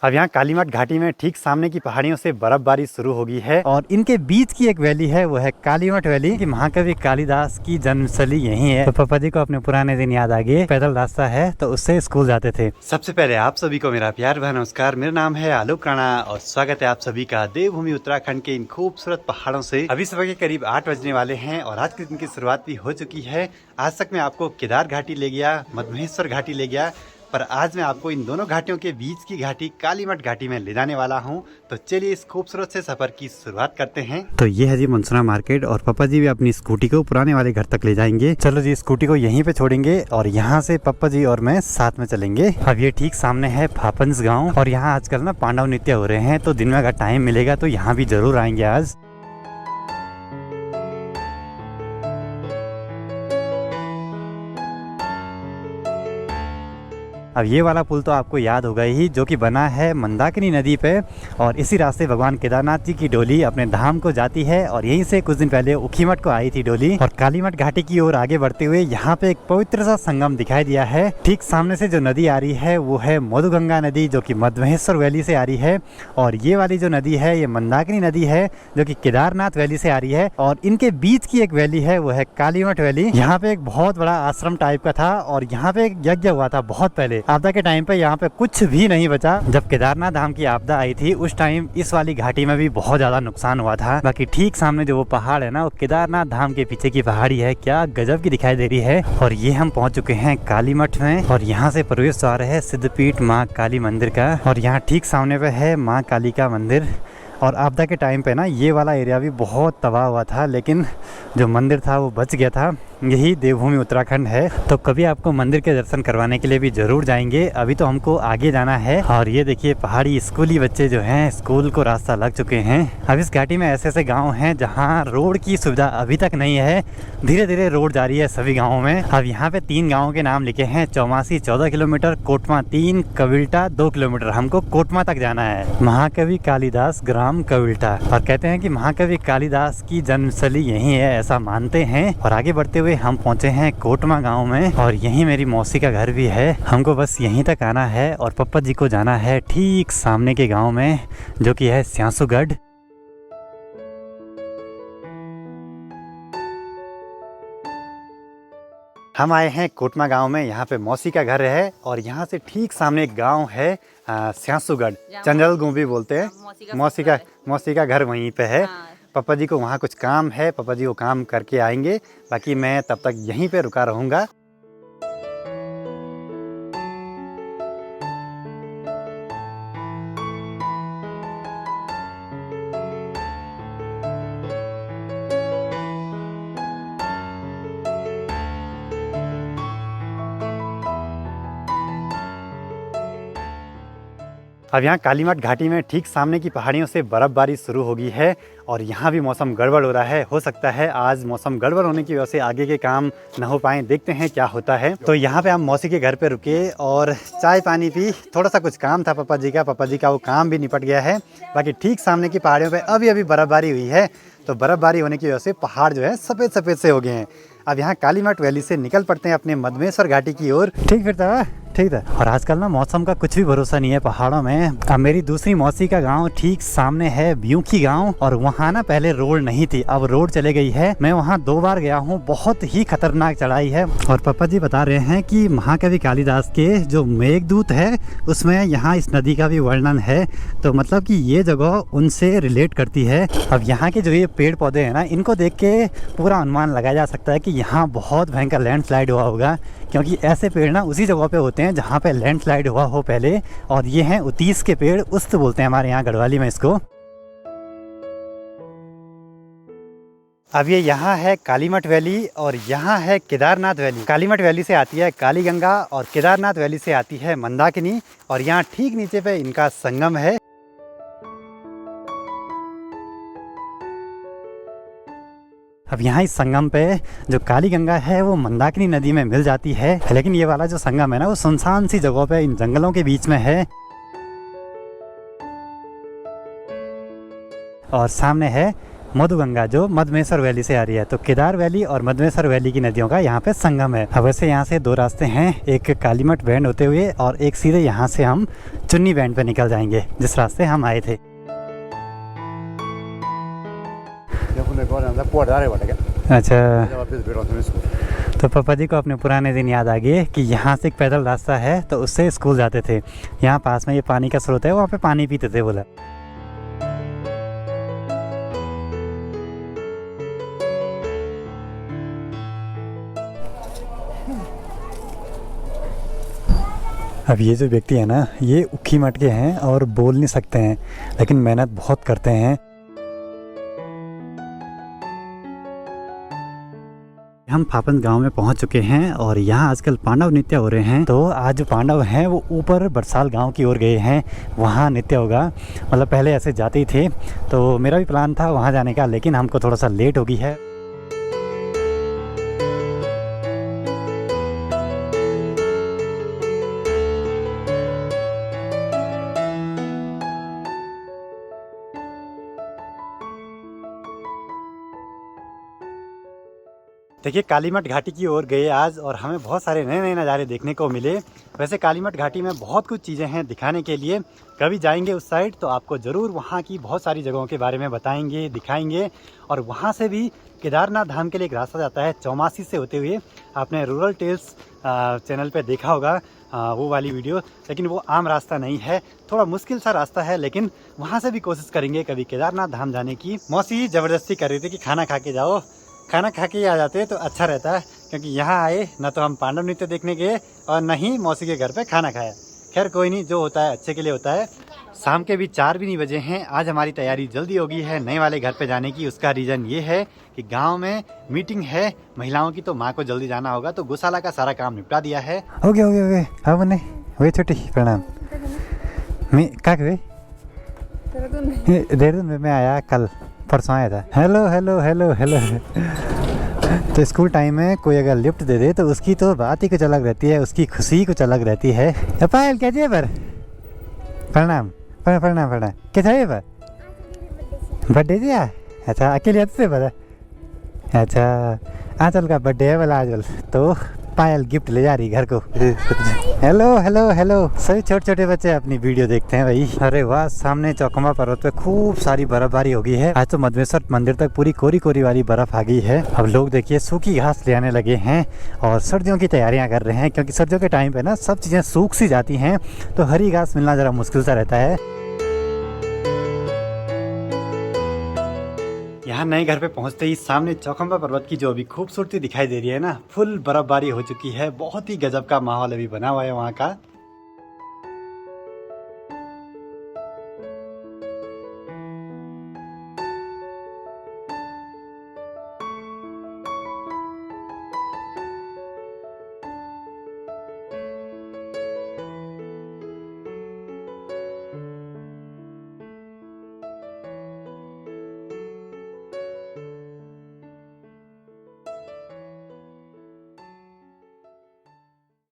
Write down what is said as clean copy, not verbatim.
अब यहाँ कालीमठ घाटी में ठीक सामने की पहाड़ियों से बर्फबारी शुरू हो गई है और इनके बीच की एक वैली है, वो है कालीमठ वैली कि महाकवि कालिदास की जन्मस्थली यही है। तो पापा जी को अपने पुराने दिन याद आ गए। पैदल रास्ता है तो उससे स्कूल जाते थे। सबसे पहले आप सभी को मेरा प्यार भरा नमस्कार। मेरा नाम है आलोक राणा और स्वागत है आप सभी का देवभूमि उत्तराखंड के इन खूबसूरत पहाड़ों से। अभी सुबह के करीब 8 बजने वाले हैं और आज के दिन की शुरुआत भी हो चुकी है। आज तक मैं आपको केदार घाटी ले गया, मधमहेश्वर घाटी ले गया, पर आज मैं आपको इन दोनों घाटियों के बीच की घाटी कालीमठ घाटी में ले जाने वाला हूं। तो चलिए इस खूबसूरत से सफर की शुरुआत करते हैं। तो ये है जी मनसुरा मार्केट और पापा जी भी अपनी स्कूटी को पुराने वाले घर तक ले जाएंगे। चलो जी स्कूटी को यहीं पे छोड़ेंगे और यहाँ से पापा जी और मैं साथ में चलेंगे। अब ये ठीक सामने है फापन्स गाँव और यहाँ आजकल ना पांडव नृत्य हो रहे हैं, तो दिन में अगर टाइम मिलेगा तो यहाँ भी जरूर आएंगे आज। अब ये वाला पुल तो आपको याद होगा ही, जो कि बना है मंदाकिनी नदी पे और इसी रास्ते भगवान केदारनाथ जी की डोली अपने धाम को जाती है और यहीं से कुछ दिन पहले ऊखीमठ को आई थी डोली। और कालीमठ घाटी की ओर आगे बढ़ते हुए यहाँ पे एक पवित्र सा संगम दिखाई दिया है। ठीक सामने से जो नदी आ रही है वो है मधुगंगा नदी, जो कि मधमहेश्वर वैली से आ रही है। और ये वाली जो नदी है ये मंदाकिनी नदी है, जो कि केदारनाथ वैली से आ रही है। और इनके बीच की एक वैली है वो है कालीमठ वैली। यहाँ पे एक बहुत बड़ा आश्रम टाइप का था और यहाँ पे एक यज्ञ हुआ था बहुत पहले। आपदा के टाइम पे यहाँ पे कुछ भी नहीं बचा। जब केदारनाथ धाम की आपदा आई थी उस टाइम इस वाली घाटी में भी बहुत ज्यादा नुकसान हुआ था। बाकी ठीक सामने जो वो पहाड़ है ना, वो केदारनाथ धाम के पीछे की पहाड़ी है, क्या गजब की दिखाई दे रही है। और ये हम पहुंच चुके हैं कालीमठ में और यहाँ से प्रवेश द्वार है सिद्धपीठ माँ काली मंदिर का। और यहाँ ठीक सामने पे है माँ काली का मंदिर। और आपदा के टाइम पे ना ये वाला एरिया भी बहुत तबाह हुआ था, लेकिन जो मंदिर था वो बच गया था। यही देवभूमि उत्तराखंड है। तो कभी आपको मंदिर के दर्शन करवाने के लिए भी जरूर जाएंगे। अभी तो हमको आगे जाना है। और ये देखिए पहाड़ी स्कूली बच्चे जो हैं स्कूल को रास्ता लग चुके हैं। अब इस घाटी में ऐसे ऐसे गांव हैं जहां रोड की सुविधा अभी तक नहीं है। धीरे धीरे रोड जा रही है सभी गाँवों में। अब यहाँ पे 3 गाँवों के नाम लिखे हैं। Chaumasi 14 kilometre, Kotma 3, कविल्टा 2 kilometre. हमको कोटमा तक जाना है। महाकवि कालिदास ग्राम कविल्टा। और कहते हैं कि महाकवि कालिदास की जन्मस्थली यही है, ऐसा मानते हैं। और आगे बढ़ते हुए हम पहुंचे हैं कोटमा गांव में और यहीं मेरी मौसी का घर भी है। हमको बस यहीं तक आना है और पप्पा जी को जाना है ठीक सामने के गांव में, जो कि है स्यासुगढ़। हम आए हैं कोटमा गांव में, यहाँ पे मौसी का घर है और यहाँ से ठीक सामने एक गांव है स्यासुगढ़, चंजल गोंबी बोलते हैं। मौसी का घर वहीं पे है। पापा जी को वहाँ कुछ काम है, पापा जी वो काम करके आएंगे। बाकी मैं तब तक यहीं पे रुका रहूँगा। अब यहाँ कालीमठ घाटी में ठीक सामने की पहाड़ियों से बर्फबारी शुरू हो गई है और यहाँ भी मौसम गड़बड़ हो रहा है। हो सकता है आज मौसम गड़बड़ होने की वजह से आगे के काम न हो पाए। देखते हैं क्या होता है। तो यहाँ पे हम मौसी के घर पे रुके और चाय पानी पी। थोड़ा सा कुछ काम था पापा जी का वो काम भी निपट गया है। बाकी ठीक सामने की पहाड़ियों पर अभी बर्फबारी हुई है। तो बर्फबारी होने की वजह से पहाड़ जो है सफ़ेद सफ़ेद से हो गए हैं। अब यहाँ कालीमठ वैली से निकल पड़ते हैं अपने मधमेश्वर घाटी की ओर। ठीक फिर था ठीक है। और आजकल ना मौसम का कुछ भी भरोसा नहीं है पहाड़ों में। अब मेरी दूसरी मौसी का गांव ठीक सामने है ब्यूखी गांव और वहाँ ना पहले रोड नहीं थी, अब रोड चले गई है। मैं वहाँ 2 बार गया हूँ, बहुत ही खतरनाक चढ़ाई है। और पापा जी बता रहे हैं कि महाकवि कालिदास के जो मेघदूत है उसमें यहाँ इस नदी का भी वर्णन है। तो मतलब कि ये जगह उनसे रिलेट करती है। अब यहाँ के जो ये पेड़ पौधे हैं ना, इनको देख के पूरा अनुमान लगाया जा सकता है कि यहाँ बहुत भयंकर लैंडस्लाइड हुआ होगा, क्योंकि ऐसे पेड़ ना उसी जगह पे होते हैं जहाँ पे लैंडस्लाइड हुआ हो पहले। और ये हैं उतीस के पेड़, उस्त बोलते हैं हमारे यहाँ गढ़वाली में इसको। अब ये यहाँ है कालीमठ वैली और यहाँ है केदारनाथ वैली। कालीमठ वैली से आती है काली गंगा और केदारनाथ वैली से आती है मंदाकिनी। और यहाँ ठीक नीचे पे इनका संगम है। अब यहाँ इस संगम पे जो काली गंगा है वो मंदाकिनी नदी में मिल जाती है, लेकिन ये वाला जो संगम है ना वो सुनसान सी जगहों पे इन जंगलों के बीच में है। और सामने है मधुगंगा जो मधमेश्वर वैली से आ रही है। तो केदार वैली और मधमेश्वर वैली की नदियों का यहाँ पे संगम है। अब वैसे यहाँ से 2 रास्ते हैं, एक कालीमठ बैंड होते हुए और एक सीधे यहाँ से हम चुन्नी बैंड पे निकल जाएंगे जिस रास्ते हम आए थे। अच्छा, तो पापा जी को अपने पुराने दिन याद आ गए कि यहाँ से एक पैदल रास्ता है तो उससे स्कूल जाते थे। यहाँ पास में ये पानी का स्रोत है, वहाँ पे पानी पीते थे बोला। अब ये जो व्यक्ति है ना, ये उखी मटके हैं और बोल नहीं सकते हैं, लेकिन मेहनत बहुत करते हैं। हम फापन गांव में पहुंच चुके हैं और यहाँ आजकल पांडव नृत्य हो रहे हैं। तो आज जो पांडव हैं वो ऊपर बरसाल गांव की ओर गए हैं, वहाँ नृत्य होगा। मतलब पहले ऐसे जाते ही थे, तो मेरा भी प्लान था वहाँ जाने का, लेकिन हमको थोड़ा सा लेट हो गई है। देखिए कालीमठ घाटी की ओर गए आज और हमें बहुत सारे नए नए नज़ारे देखने को मिले। वैसे कालीमठ घाटी में बहुत कुछ चीज़ें हैं दिखाने के लिए, कभी जाएंगे उस साइड तो आपको ज़रूर वहाँ की बहुत सारी जगहों के बारे में बताएंगे, दिखाएंगे। और वहाँ से भी केदारनाथ धाम के लिए एक रास्ता जाता है चौमासी से होते हुए। आपने रूरल टेल्स चैनल पे देखा होगा वो वाली वीडियो, लेकिन वो आम रास्ता नहीं है, थोड़ा मुश्किल सा रास्ता है, लेकिन वहाँ से भी कोशिश करेंगे कभी केदारनाथ धाम जाने की। मौसी ज़बरदस्ती कर रही थी कि खाना खा के जाओ, खाना खा के आ जाते तो अच्छा रहता है, क्योंकि यहाँ आए ना तो हम पांडव नृत्य देखने गए और न ही मौसी के घर पे खाना खाया। खैर कोई नहीं, जो होता है अच्छे के लिए होता है। शाम के भी 4 भी नहीं बजे हैं। आज हमारी तैयारी जल्दी हो गई है नए वाले घर पे जाने की। उसका रीज़न ये है कि गांव में मीटिंग है महिलाओं की, तो माँ को जल्दी जाना होगा, तो गौशाला का सारा काम निपटा दिया है। हो गया हाँ बने वही छोटी प्रणाम। मैं क्या गए देहरादून में मैं आया कल परसों आया था। Hello hello hello hello. तो स्कूल टाइम में कोई अगर लिफ्ट दे दे तो उसकी तो बात ही कुछ अलग रहती है, उसकी खुशी कुछ अलग रहती है। पायल कैसे पर प्रणाम प्रणाम प्रणाम कैसा है पर बर्थडे दिया? अच्छा अकेले आते पर? अच्छा आंचल का बर्थडे है वाला आज, तो पायल गिफ्ट ले जा रही घर को। Hello hello hello. सभी छोटे छोटे बच्चे अपनी वीडियो देखते हैं भाई। अरे वाह, सामने चौखंबा पर्वत पे खूब सारी बर्फबारी हो गई है। आज तो मधवेश्वर मंदिर तक पूरी कोरी कोरी वाली बर्फ आ गई है। अब लोग देखिए सूखी घास ले आने लगे हैं और सर्दियों की तैयारियां कर रहे हैं, क्योंकि सर्दियों के टाइम पे ना सब चीजें सूख सी जाती हैं, तो हरी घास मिलना जरा मुश्किल सा रहता है। यहाँ नए घर पे पहुँचते ही सामने चौखंबा पर्वत की जो अभी खूबसूरती दिखाई दे रही है ना, फुल बर्फबारी हो चुकी है। बहुत ही गजब का माहौल अभी बना हुआ है वहाँ का।